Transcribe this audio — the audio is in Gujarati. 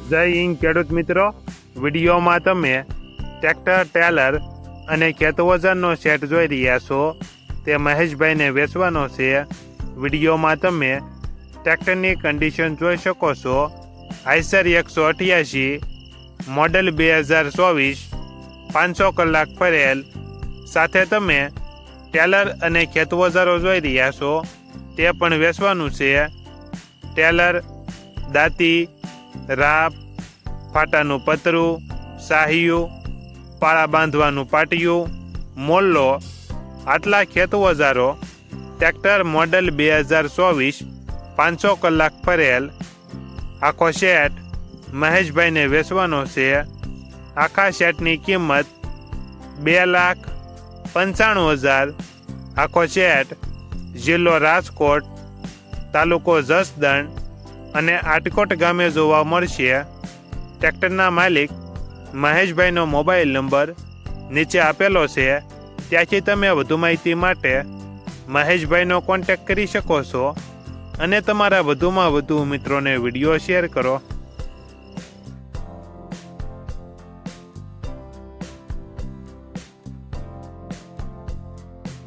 જય હિન્દ ખેડૂત મિત્રો, વિડીયોમાં તમે ટ્રેક્ટર, ટેલર અને ખેતવજનનો સેટ જોઈ રહ્યા છો. તે મહેશભાઈને વેચવાનો છે. વિડીયોમાં તમે ટ્રેક્ટરની કન્ડિશન જોઈ શકો છો. આઈસર 188 મોડેલ 2024, 500 કલાક ફરેલ. સાથે તમે ટેલર અને ખેતવજારો જોઈ રહ્યા છો, તે પણ વેચવાનું છે. ટેલર, દાંતી, રાપ, ફાટાનું પતરું, સાહિયું, પાળા બાંધવાનું પાટિયું, મોલ્લો, આટલા ખેતવજારો. ટ્રેક્ટર મોડેલ 2024, 500 કલાક ફરેલ. આખો સેટ મહેશભાઈને વેચવાનો છે. આખા સેટની કિંમત 2,95,000. આખો સેટ જિલ્લો રાજકોટ, તાલુકો જસદણ અને આટકોટ ગામે જોવા મળશે. ટ્રેક્ટરના માલિક મહેશભાઈનો મોબાઈલ નંબર નીચે આપેલો છે. ત્યાંથી તમે વધુ માહિતી માટે મહેશભાઈનો કોન્ટેક્ટ કરી શકો છો અને તમારા વધુમાં વધુ મિત્રોને વિડીયો શેર કરો.